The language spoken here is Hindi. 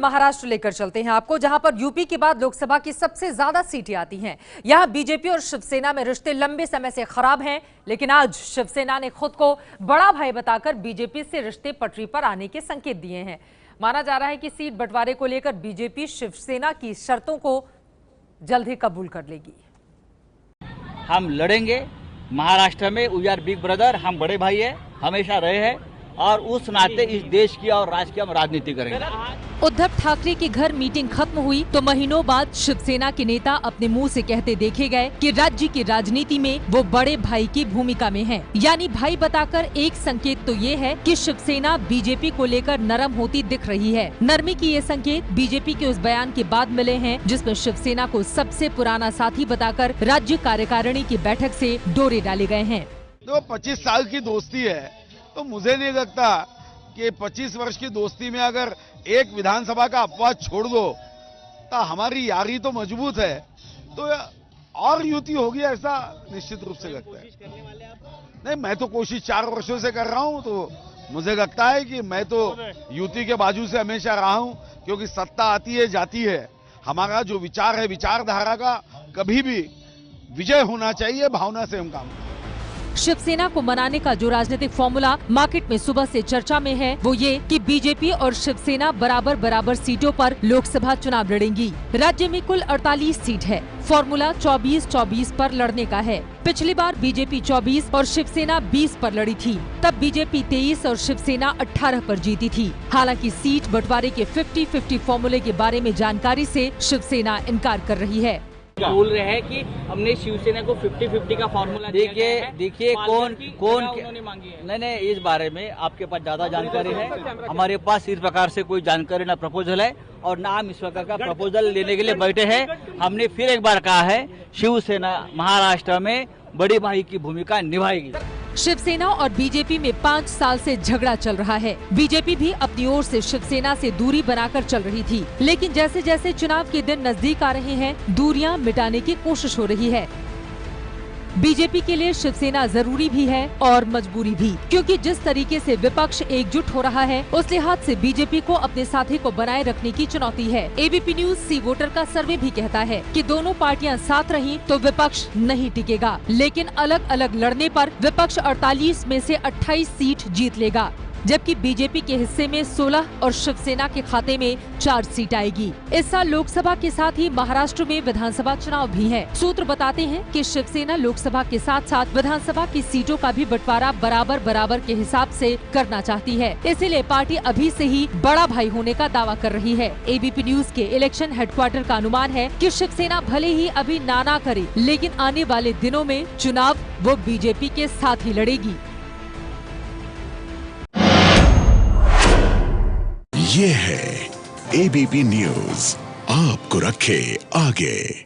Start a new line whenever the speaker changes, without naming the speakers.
महाराष्ट्र लेकर चलते हैं आपको, जहां पर यूपी के बाद लोकसभा की सबसे ज्यादा सीटें आती हैं। यहां बीजेपी और शिवसेना में रिश्ते लंबे समय से खराब हैं, लेकिन आज शिवसेना ने खुद को बड़ा भाई बताकर बीजेपी से रिश्ते पटरी पर आने के संकेत दिए हैं। माना जा रहा है कि सीट बंटवारे को लेकर बीजेपी शिवसेना की शर्तों को जल्द ही कबूल कर लेगी।
हम लड़ेंगे महाराष्ट्र में, वी आर बिग ब्रदर, हम बड़े भाई है, हमेशा रहे हैं और उस नाते इस देश की और राज्य की हम राजनीति करेंगे।
उद्धव ठाकरे के घर मीटिंग खत्म हुई तो महीनों बाद शिवसेना के नेता अपने मुंह से कहते देखे गए कि राज्य की राजनीति में वो बड़े भाई की भूमिका में हैं। यानी भाई बताकर एक संकेत तो ये है कि शिवसेना बीजेपी को लेकर नरम होती दिख रही है। नरमी की ये संकेत बीजेपी के उस बयान के बाद मिले हैं जिसमें शिवसेना को सबसे पुराना साथी बताकर राज्य कार्यकारिणी की बैठक से डोरे डाले गए हैं।
तो 25 साल की दोस्ती है, तो मुझे नहीं लगता कि 25 वर्ष की दोस्ती में अगर एक विधानसभा का अपवाद छोड़ दो तो हमारी यारी तो मजबूत है, तो और युति होगी ऐसा निश्चित रूप से लगता है। नहीं, मैं तो कोशिश 4 वर्षों से कर रहा हूं, तो मुझे लगता है कि मैं तो युति के बाजू से हमेशा रहा हूं, क्योंकि सत्ता आती है जाती है। हमारा जो विचार है, विचारधारा का कभी भी विजय होना चाहिए, भावना से हम काम।
शिवसेना को मनाने का जो राजनीतिक फॉर्मूला मार्केट में सुबह से चर्चा में है वो ये कि बीजेपी और शिवसेना बराबर बराबर सीटों पर लोकसभा चुनाव लड़ेंगी। राज्य में कुल 48 सीट है। फॉर्मूला 24-24 पर लड़ने का है। पिछली बार बीजेपी 24 और शिवसेना 20 पर लड़ी थी। तब बीजेपी 23 और शिवसेना 18 पर जीती थी। हालांकि सीट बंटवारे के 50-50 फॉर्मूले के बारे में जानकारी से शिवसेना इनकार कर रही है।
बोल रहे हैं कि हमने शिवसेना को 50-50 का फॉर्मूला
देखिए कौन
उन्होंने मांगी है।
नहीं, इस बारे में आपके पास ज्यादा जानकारी है। हमारे पास इस प्रकार से कोई जानकारी ना प्रपोजल है और ना हम इस प्रकार का प्रपोजल लेने के लिए बैठे हैं। हमने फिर एक बार कहा है, शिवसेना महाराष्ट्र में बड़ी भाई की भूमिका निभाएगी।
शिवसेना और बीजेपी में 5 साल से झगड़ा चल रहा है। बीजेपी भी अपनी ओर से शिवसेना से दूरी बनाकर चल रही थी, लेकिन जैसे जैसे चुनाव के दिन नजदीक आ रहे हैं, दूरियां मिटाने की कोशिश हो रही है। बीजेपी के लिए शिवसेना जरूरी भी है और मजबूरी भी, क्योंकि जिस तरीके से विपक्ष एकजुट हो रहा है उस लिहाज से बीजेपी को अपने साथी को बनाए रखने की चुनौती है। एबीपी न्यूज सी वोटर का सर्वे भी कहता है कि दोनों पार्टियां साथ रहीं तो विपक्ष नहीं टिकेगा, लेकिन अलग अलग लड़ने पर विपक्ष 48 में से 28 सीट जीत लेगा, जबकि बीजेपी के हिस्से में 16 और शिवसेना के खाते में 4 सीट आएगी। इस साल लोकसभा के साथ ही महाराष्ट्र में विधानसभा चुनाव भी है। सूत्र बताते हैं कि शिवसेना लोकसभा के साथ साथ विधानसभा की सीटों का भी बंटवारा बराबर बराबर के हिसाब से करना चाहती है। इसीलिए पार्टी अभी से ही बड़ा भाई होने का दावा कर रही है। एबीपी न्यूज के इलेक्शन हेडक्वार्टर का अनुमान है कि शिवसेना भले ही अभी ना करे, लेकिन आने वाले दिनों में चुनाव वो बीजेपी के साथ ही लड़ेगी।
ये है एबीपी न्यूज, आपको रखे आगे।